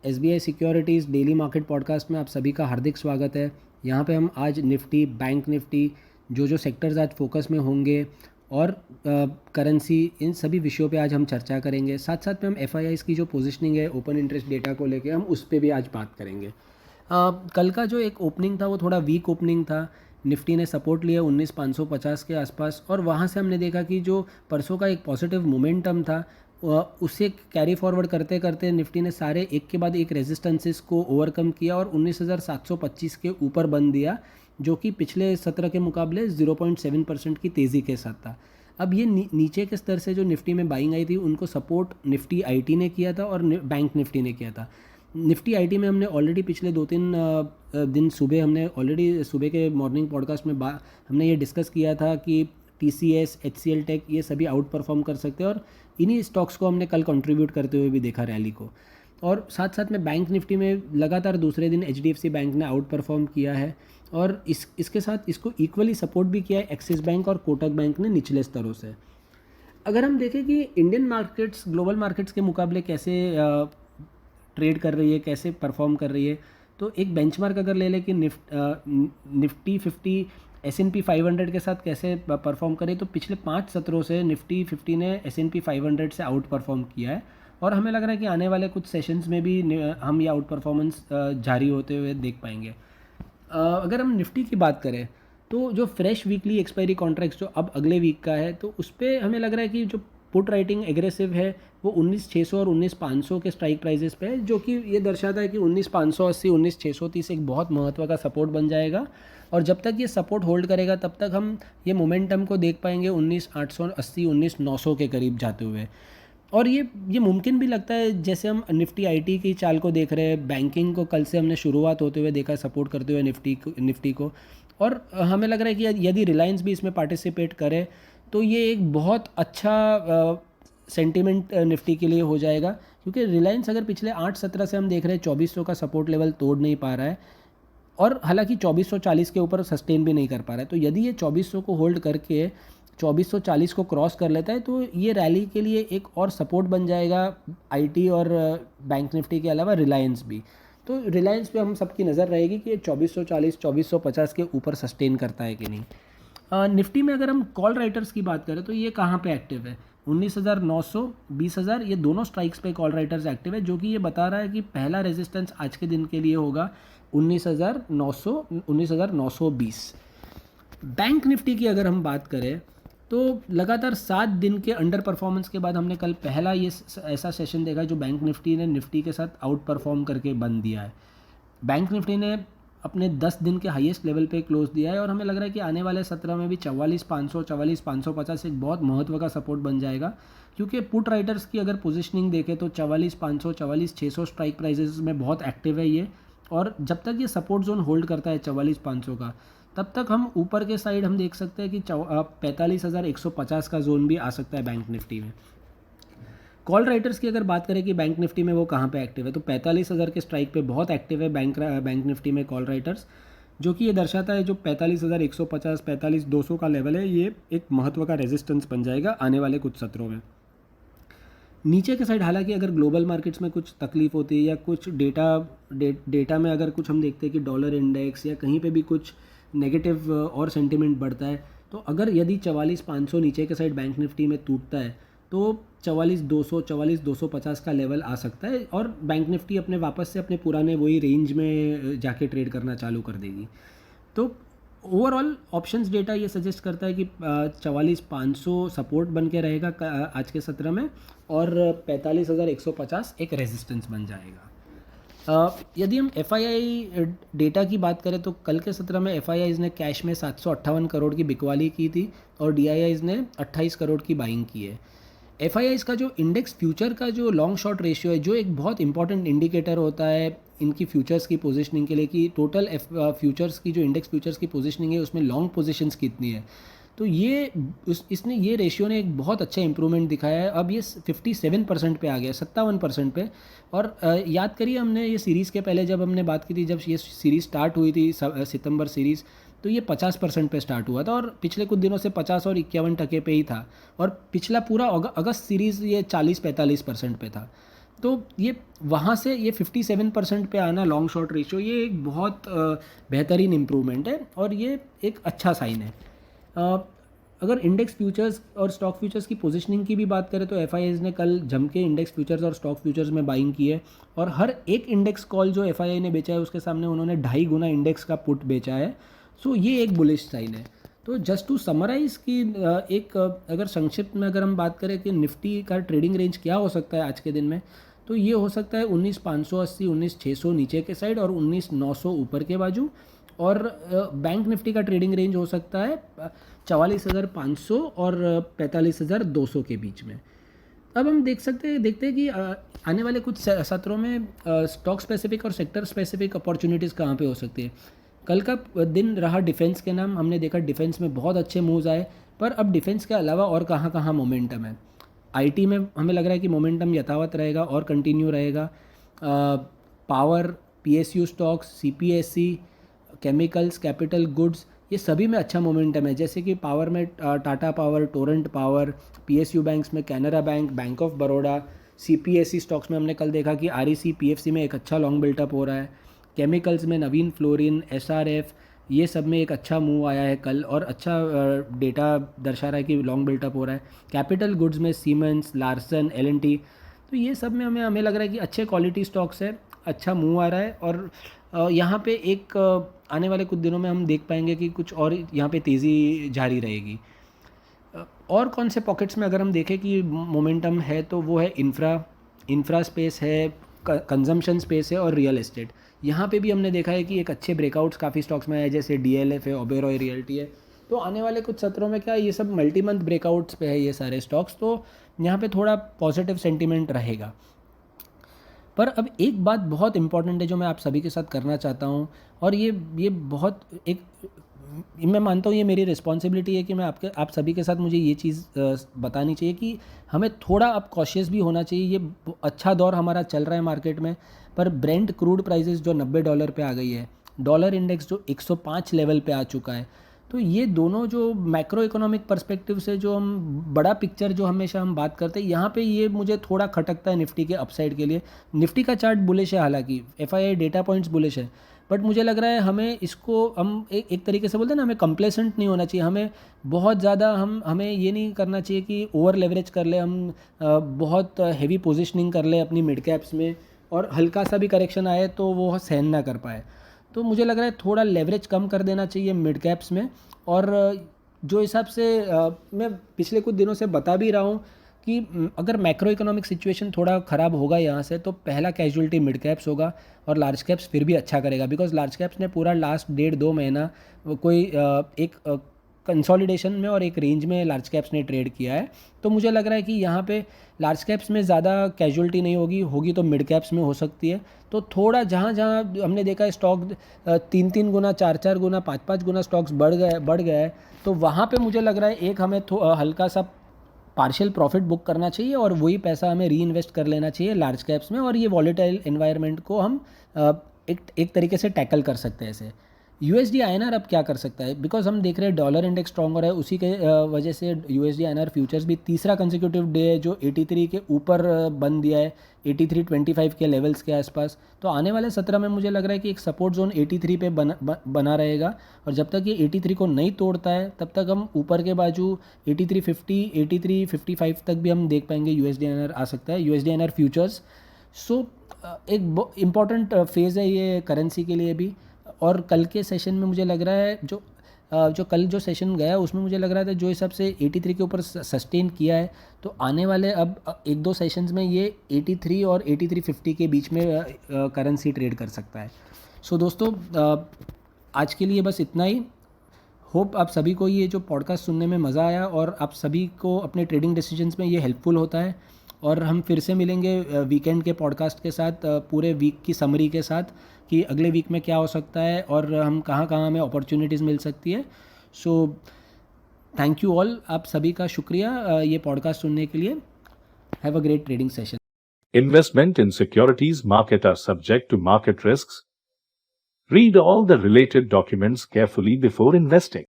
SBI securities daily market podcast में आप सभी का हार्दिक स्वागत है। यहाँ पे हम आज निफ्टी, बैंक निफ्टी, जो सेक्टर्स आज फोकस में होंगे और करेंसी, इन सभी विषयों पे आज हम चर्चा करेंगे। साथ साथ में हम एफआईआईज़ की जो पोजीशनिंग है ओपन इंटरेस्ट डेटा को लेके हम उस पर भी आज बात करेंगे। कल का जो एक ओपनिंग था वो थोड़ा वीक ओपनिंग था। निफ्टी ने सपोर्ट लिया 19,550 के आसपास और वहाँ से हमने देखा कि जो परसों का एक पॉजिटिव मोमेंटम था उसे कैरी फॉरवर्ड करते करते निफ्टी ने सारे एक के बाद एक रेजिस्टेंसेस को ओवरकम किया और 19,725 के ऊपर बंद दिया, जो कि पिछले सत्र के मुकाबले 0.7% की तेज़ी के साथ था। अब ये नीचे के स्तर से जो निफ्टी में बाइंग आई थी उनको सपोर्ट निफ्टी आईटी ने किया था और बैंक निफ्टी ने किया था। निफ्टी आईटी में हमने ऑलरेडी पिछले 2-3 दिन सुबह हमने ऑलरेडी सुबह के मॉर्निंग पॉडकास्ट में हमने ये डिस्कस किया था कि टीसीएस, एचसीएल टेक ये सभी आउट परफॉर्म कर सकते हैं और इन्हीं स्टॉक्स को हमने कल कंट्रीब्यूट करते हुए भी देखा रैली को। और साथ साथ में बैंक निफ्टी में लगातार दूसरे दिन एचडीएफसी बैंक ने आउट परफॉर्म किया है और इसके साथ इसको इक्वली सपोर्ट भी किया है एक्सिस बैंक और कोटक बैंक ने निचले स्तरों से। अगर हम देखें कि इंडियन मार्केट्स ग्लोबल मार्केट्स के मुकाबले कैसे ट्रेड कर रही है, कैसे परफॉर्म कर रही है, तो एक बेंचमार्क अगर ले लें कि निफ्टी 50 S&P 500 के साथ कैसे परफॉर्म करे, तो पिछले 5 सत्रों से निफ्टी 50 ने S&P 500 से आउट परफॉर्म किया है और हमें लग रहा है कि आने वाले कुछ सेशंस में भी हम ये आउट परफॉर्मेंस जारी होते हुए देख पाएंगे। अगर हम निफ्टी की बात करें तो जो फ्रेश वीकली एक्सपायरी कॉन्ट्रैक्ट्स जो अब अगले वीक का है, तो उस पर हमें लग रहा है कि जो पुट राइटिंग एग्रेसिव है वो 19,600 और 19,500 के स्ट्राइक प्राइजेस पे है, जो कि ये दर्शाता है कि 19,580 19,630 एक बहुत महत्व का सपोर्ट बन जाएगा और जब तक ये सपोर्ट होल्ड करेगा तब तक हम ये मोमेंटम को देख पाएंगे 19,880 19,900 के करीब जाते हुए। और ये मुमकिन भी लगता है, जैसे हम निफ्टी आईटी की चाल को देख रहे हैं, बैंकिंग को कल से हमने शुरुआत होते हुए देखा सपोर्ट करते हुए निफ्टी को और हमें लग रहा है कि यदि रिलायंस भी इसमें पार्टिसिपेट करे तो ये एक बहुत अच्छा सेंटीमेंट निफ्टी के लिए हो जाएगा, क्योंकि रिलायंस अगर पिछले 8-17 से हम देख रहे हैं 2400 का सपोर्ट लेवल तोड़ नहीं पा रहा है और हालांकि 2440 के ऊपर सस्टेन भी नहीं कर पा रहा है, तो यदि ये 2400 को होल्ड करके 2440 को क्रॉस कर लेता है तो ये रैली के लिए एक और सपोर्ट बन जाएगा आईटी और बैंक निफ्टी के अलावा रिलायंस भी। तो रिलायंस पे हम सबकी नज़र रहेगी कि ये 2440 2450 के ऊपर सस्टेन करता है कि नहीं। निफ्टी में अगर हम कॉल राइटर्स की बात करें तो ये कहाँ पे एक्टिव है, 19,900 20,000 ये दोनों स्ट्राइक्स पे कॉल राइटर्स एक्टिव है, जो कि ये बता रहा है कि पहला रेजिस्टेंस आज के दिन के लिए होगा 19,900 19,920। बैंक निफ्टी की अगर हम बात करें तो लगातार 7 दिन के अंडर परफॉर्मेंस के बाद हमने कल पहला ये ऐसा सेशन देखा जो बैंक निफ्टी ने निफ्टी के साथ आउट परफॉर्म करके बंद दिया है। बैंक निफ्टी ने अपने 10 दिन के हाईएस्ट लेवल पे क्लोज दिया है और हमें लग रहा है कि आने वाले सत्र में भी 44,500 44,550 एक बहुत महत्व का सपोर्ट बन जाएगा, क्योंकि पुट राइटर्स की अगर पोजीशनिंग देखें तो 44,500 44,600 स्ट्राइक प्राइजेस में बहुत एक्टिव है ये, और जब तक ये सपोर्ट जोन होल्ड करता है 44,500 का, तब तक हम ऊपर के साइड हम देख सकते हैं कि 45,150 का जोन भी आ सकता है बैंक निफ्टी में। कॉल राइटर्स की अगर बात करें कि बैंक निफ्टी में वो कहाँ पे एक्टिव है, तो 45,000 के स्ट्राइक पे बहुत एक्टिव है बैंक निफ्टी में कॉल राइटर्स, जो कि ये दर्शाता है जो 45,150 45,200 का लेवल है ये एक महत्व का रेजिस्टेंस बन जाएगा आने वाले कुछ सत्रों में। नीचे के साइड हालांकि अगर ग्लोबल मार्केट्स में कुछ तकलीफ होती है या कुछ डेटा में अगर कुछ हम देखते हैं कि डॉलर इंडेक्स या कहीं पे भी कुछ नेगेटिव और सेंटिमेंट बढ़ता है, तो अगर यदि 44,500 नीचे के साइड बैंक निफ्टी में टूटता है तो 44,200 44,250 का लेवल आ सकता है और बैंक निफ्टी अपने वापस से अपने पुराने वही रेंज में जाके ट्रेड करना चालू कर देगी। तो ओवरऑल ऑप्शंस डेटा ये सजेस्ट करता है कि 44,500 सपोर्ट बन के रहेगा आज के सत्र में और 45,150 एक रेजिस्टेंस बन जाएगा। यदि हम एफआईआई डेटा की बात करें तो कल के सत्र में एफआईआईज़ ने कैश में 758 करोड़ की बिकवाली की थी और डीआईआईज़ ने 28 करोड़ की बाइंग की है। एफआईआईज़ का जो इंडेक्स फ्यूचर का जो लॉन्ग शॉर्ट रेशियो है, जो एक बहुत इंपॉर्टेंट इंडिकेटर होता है इनकी फ्यूचर्स की पोजीशनिंग के लिए कि टोटल फ्यूचर्स की जो इंडेक्स फ्यूचर्स की पोजीशनिंग है उसमें लॉन्ग पोजीशंस कितनी है, तो इसने ये रेशियो ने एक बहुत अच्छा इंप्रूवमेंट दिखाया है। अब ये 57% पे आ गया, 57% पे। और याद करिए हमने ये सीरीज़ के पहले जब हमने बात की थी, जब ये सीरीज़ स्टार्ट हुई थी सितंबर सीरीज़, तो ये 50% पे स्टार्ट हुआ था और पिछले कुछ दिनों से 50 और 51% पे ही था, और पिछला पूरा अगस्त सीरीज़ ये 40-45% पे था। तो ये वहाँ से ये 57% पे आना लॉन्ग शॉर्ट रेशियो, ये एक बहुत बेहतरीन इम्प्रूवमेंट है और ये एक अच्छा साइन है। अगर इंडेक्स फ्यूचर्स और स्टॉक फ्यूचर्स की पोजीशनिंग की भी बात करें तो एफआईआईज ने कल जम के इंडेक्स फ्यूचर्स और स्टॉक फ्यूचर्स में बाइंग की है और हर एक इंडेक्स कॉल जो एफआईआई ने बेचा है उसके सामने उन्होंने 2.5 गुना इंडेक्स का पुट बेचा है। सो ये एक बुलिश साइन है। तो जस्ट टू समराइज़ कि अगर संक्षिप्त में अगर हम बात करें कि निफ्टी का ट्रेडिंग रेंज क्या हो सकता है आज के दिन में, तो ये हो सकता है 19,580 19,600 नीचे के साइड और 19,900 ऊपर के बाजू। और बैंक निफ्टी का ट्रेडिंग रेंज हो सकता है 44,500 और 45,200 के बीच में। अब हम देखते हैं कि आने वाले कुछ सत्रों में स्टॉक स्पेसिफिक और सेक्टर स्पेसिफिक अपॉर्चुनिटीज़ कहाँ पे हो सकती है। कल का दिन रहा डिफेंस के नाम, हमने देखा डिफेंस में बहुत अच्छे मूव्स आए, पर अब डिफेंस के अलावा और कहाँ कहाँ मोमेंटम है। आईटी में हमें लग रहा है कि मोमेंटम यथावत रहेगा और कंटिन्यू रहेगा। Power, PSU stocks, CPSC, chemicals, capital goods, ये सभी में अच्छा मोमेंटम है। जैसे कि पावर में Tata power, Torrent power, PSU banks में Canara bank, bank of Baroda, CPSC stocks में हमने कल देखा कि आरईसी पीएफसी में एक अच्छा लॉन्ग बिल्टअप हो रहा है। केमिकल्स में नवीन फ्लोरिन, एसआरएफ, ये सब में एक अच्छा मूव आया है कल और अच्छा डेटा दर्शा रहा है कि लॉन्ग बिल्टअप हो रहा है। कैपिटल गुड्स में सीमेंस, लार्सन, एलएनटी, तो ये सब में हमें लग रहा है कि अच्छे क्वालिटी स्टॉक्स है, अच्छा मूव आ रहा है। और यहाँ पे एक आने वाले कुछ दिनों में हम देख पाएंगे कि कुछ और यहाँ पे तेज़ी जारी रहेगी। और कौन से पॉकेट्स में अगर हम देखें कि मोमेंटम है तो वो है इंफ्रा स्पेस है, कंजम्पशन स्पेस है और रियल एस्टेट। यहाँ पे भी हमने देखा है कि एक अच्छे ब्रेकआउट्स काफ़ी स्टॉक्स में आए, जैसे डीएलएफ है, ओबेरॉय रियल्टी है। तो आने वाले कुछ सत्रों में क्या ये सब मल्टी मंथ ब्रेकआउट्स पे है ये सारे स्टॉक्स, तो यहाँ पे थोड़ा पॉजिटिव सेंटीमेंट रहेगा। पर अब एक बात बहुत इंपॉर्टेंट है जो मैं आप सभी के साथ करना चाहता हूँ, और ये बहुत एक, मैं मानता हूँ ये मेरी रिस्पॉन्सिबिलिटी है कि मैं आप सभी के साथ मुझे ये चीज़ बतानी चाहिए कि हमें थोड़ा अब कॉशियस भी होना चाहिए। ये अच्छा दौर हमारा चल रहा है मार्केट में, पर ब्रेंट क्रूड प्राइसेस जो $90 पे आ गई है, डॉलर इंडेक्स जो 105 लेवल पे आ चुका है, तो ये दोनों जो मैक्रो इकोनॉमिक पर्सपेक्टिव से जो हम बड़ा पिक्चर जो हमेशा हम बात करते हैं, यहाँ पे ये मुझे थोड़ा खटकता है निफ्टी के अपसाइड के लिए। निफ्टी का चार्ट बुलिश है, हालांकि एफआईआई डेटा पॉइंट्स बुलिश है, बट मुझे लग रहा है हमें इसको हम एक तरीके से बोलते हैं ना, हमें कंप्लेसेंट नहीं होना चाहिए। हमें बहुत ज़्यादा हमें ये नहीं करना चाहिए कि ओवर लेवरेज कर ले हम, बहुत हैवी पोजिशनिंग कर ले अपनी मिड कैप्स में और हल्का सा भी करेक्शन आए तो वो सहन ना कर पाए। तो मुझे लग रहा है थोड़ा लेवरेज कम कर देना चाहिए मिड कैप्स में। और जो हिसाब से मैं पिछले कुछ दिनों से बता भी रहा हूँ कि अगर मैक्रो इकोनॉमिक सिचुएशन थोड़ा ख़राब होगा यहाँ से, तो पहला कैजुअलिटी मिड कैप्स होगा और लार्ज कैप्स फिर भी अच्छा करेगा, बिकॉज लार्ज कैप्स ने पूरा लास्ट 1.5-2 महीना कोई एक कंसोलिडेशन में और एक रेंज में लार्ज कैप्स ने ट्रेड किया है। तो मुझे लग रहा है कि यहाँ पे लार्ज कैप्स में ज़्यादा कैजुअलिटी नहीं होगी तो मिड कैप्स में हो सकती है। तो थोड़ा जहाँ जहाँ हमने देखा है स्टॉक 3-3 गुना, 4-4 गुना, 5-5 गुना स्टॉक्स बढ़ गए है, तो वहाँ पे मुझे लग रहा है एक हमें हल्का सा पार्शियल प्रॉफिट बुक करना चाहिए और वही पैसा हमें री इन्वेस्ट कर लेना चाहिए लार्ज कैप्स में, और ये वॉलेटाइल एनवायरनमेंट को हम एक तरीके से टैकल कर सकते हैं ऐसे। यूएसडी आईएनआर अब क्या कर सकता है, बिकॉज हम देख रहे हैं डॉलर इंडेक्स स्ट्रॉन्ग हो रहा है, उसी के वजह से यूएसडी आईएनआर फ्यूचर्स भी तीसरा कंसेक्यूटिव डे है जो 83 के ऊपर बन दिया है, 83.25 के लेवल्स के आसपास। तो आने वाले 17 में मुझे लग रहा है कि एक सपोर्ट जोन 83 पे बना रहेगा, और जब तक ये 83 को नहीं तोड़ता है तब तक हम ऊपर के बाजू 83.50, 83.55 तक भी हम देख पाएंगे यूएसडी आईएनआर आ सकता है, यूएसडी आईएनआर फ्यूचर्स। सो एक इम्पॉर्टेंट फेज़ है ये करेंसी के लिए भी। और कल के सेशन में मुझे लग रहा है जो कल जो सेशन गया उसमें मुझे लग रहा था जो हिसाब से 83 के ऊपर सस्टेन किया है, तो आने वाले अब 1-2 सेशंस में ये 83 और 83.50 के बीच में करेंसी ट्रेड कर सकता है। सो दोस्तों, आज के लिए बस इतना ही। होप आप सभी को ये जो पॉडकास्ट सुनने में मज़ा आया और आप सभी को अपने ट्रेडिंग डिसीजंस में ये हेल्पफुल होता है। और हम फिर से मिलेंगे वीकेंड के पॉडकास्ट के साथ, पूरे वीक की समरी के साथ कि अगले वीक में क्या हो सकता है और हम कहाँ कहाँ हमें अपॉर्चुनिटीज़ मिल सकती है। सो थैंक यू ऑल, आप सभी का शुक्रिया ये पॉडकास्ट सुनने के लिए। Have a great trading session. Investment in securities market are subject to market risks. Read all the related documents carefully before investing.